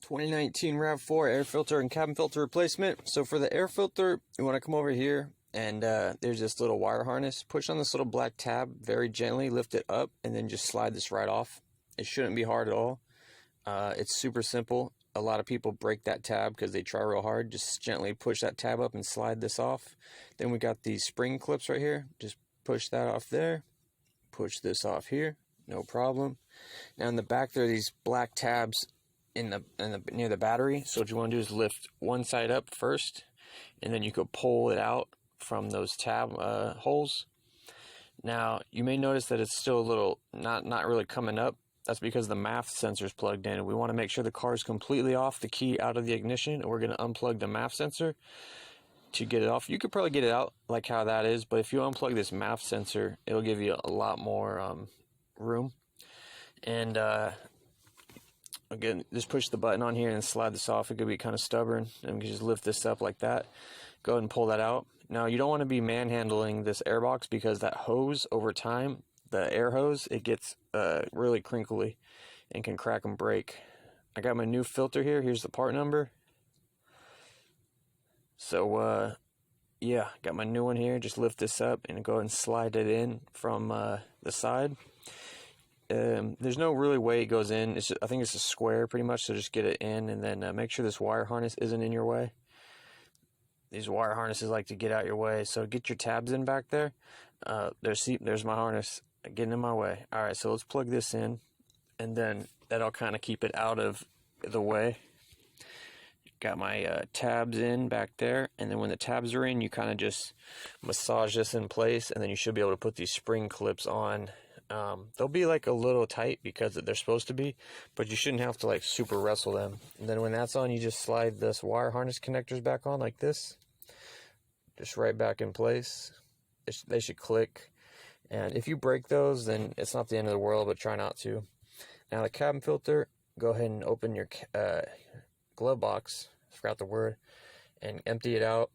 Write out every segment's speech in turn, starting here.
2019 RAV-4 air filter and cabin filter replacement. So for the air filter, you want to come over here and there's this little wire harness. Push on this little black tab very gently, lift it up, and then just slide this right off. It shouldn't be hard at all. It's super simple. A lot of people break that tab because they try real hard. Just gently push that tab up and slide this off. Then we got these spring clips right here. Just push that off there. Push this off here. No problem. Now in the back there are these black tabs in the near the battery. So what you want to do is lift one side up first, and then you could pull it out from those tab holes. Now you may notice that it's still a little not really coming up. That's because the MAF sensor is plugged in. We want to make sure the car is completely off, the key out of the ignition, and we're going to unplug the MAF sensor to get it off. You could probably get it out like how that is, but if you unplug this MAF sensor, it'll give you a lot more room. And again, just push the button on here and slide this off. It could be kind of stubborn, and we can just lift this up like that. Go ahead and pull that out. Now you don't want to be manhandling this airbox because that hose over time, the air hose, it gets really crinkly and can crack and break. I got my new filter here. Here's the part number. So yeah, got my new one here. Just lift this up and go ahead and slide it in from the side. There's no really way it goes in. It's just, I think it's a square pretty much, so just get it in, and then make sure this wire harness isn't in your way. These wire harnesses like to get out your way, so get your tabs in back there. There's my harness getting in my way. Alright, so let's plug this in, and then that'll kind of keep it out of the way. Got my tabs in back there, and then when the tabs are in, you kind of just massage this in place, and then you should be able to put these spring clips on. They'll be like a little tight because they're supposed to be, but you shouldn't have to like super wrestle them. And then when that's on, you just slide this wire harness connectors back on like this, just right back in place. They should click, and if you break those, then it's not the end of the world, but try not to. Now the cabin filter, go ahead and open your glove box, I forgot the word, and empty it out.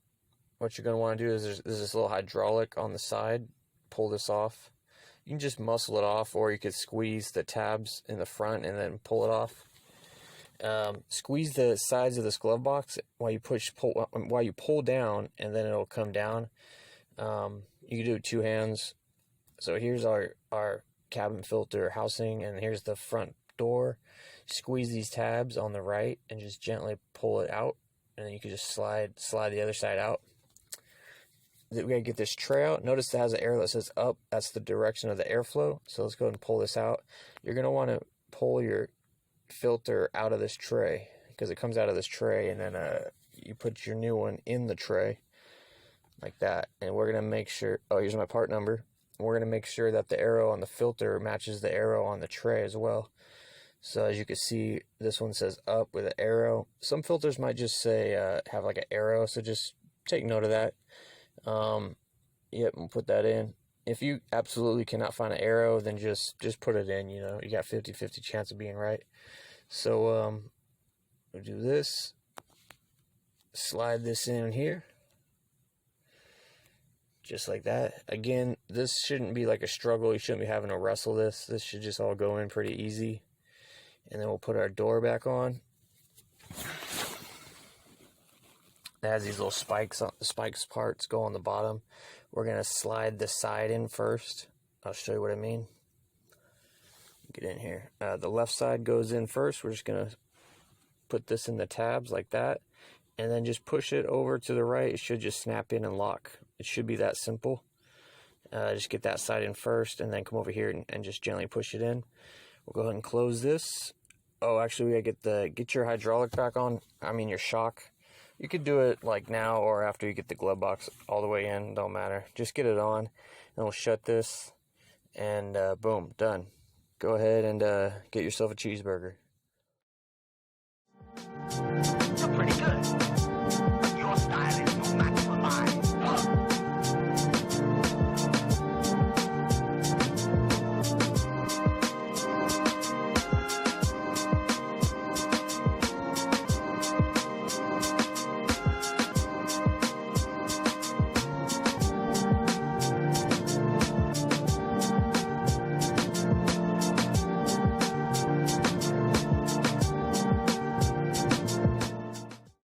What you're going to want to do is there's this little hydraulic on the side. Pull this off. You can just muscle it off, or you could squeeze the tabs in the front and then pull it off. Squeeze the sides of this glove box while you pull down, and then it'll come down. You can do it with two hands. So here's our cabin filter housing, and here's the front door. Squeeze these tabs on the right and just gently pull it out, and then you can just slide the other side out. We gotta get this tray out. Notice it has an arrow that says up. That's the direction of the airflow. So let's go ahead and pull this out. You're gonna want to pull your filter out of this tray because it comes out of this tray, and then you put your new one in the tray like that. And we're gonna make sure. Oh, here's my part number. We're gonna make sure that the arrow on the filter matches the arrow on the tray as well. So as you can see, this one says up with an arrow. Some filters might just say have like an arrow, so just take note of that. Yep, we'll put that in. If you absolutely cannot find an arrow, then just put it in. You know, you got 50-50 chance of being right. So we'll do this. Slide this in here, just like that. Again, this shouldn't be like a struggle. You shouldn't be having to wrestle this. This should just all go in pretty easy. And then we'll put our door back on. It has these little spikes on the spikes parts go on the bottom. We're gonna slide the side in first. I'll show you what I mean. Get in here. The left side goes in first. We're just gonna put this in the tabs like that, and then just push it over to the right. It should just snap in and lock. It should be that simple. Just get that side in first, and then come over here and just gently push it in. We'll go ahead and close this. Oh, actually, we gotta get your hydraulic back on. I mean your shock. You could do it like now or after you get the glove box all the way in. Don't matter. Just get it on, and we'll shut this, and boom, done. Go ahead and get yourself a cheeseburger.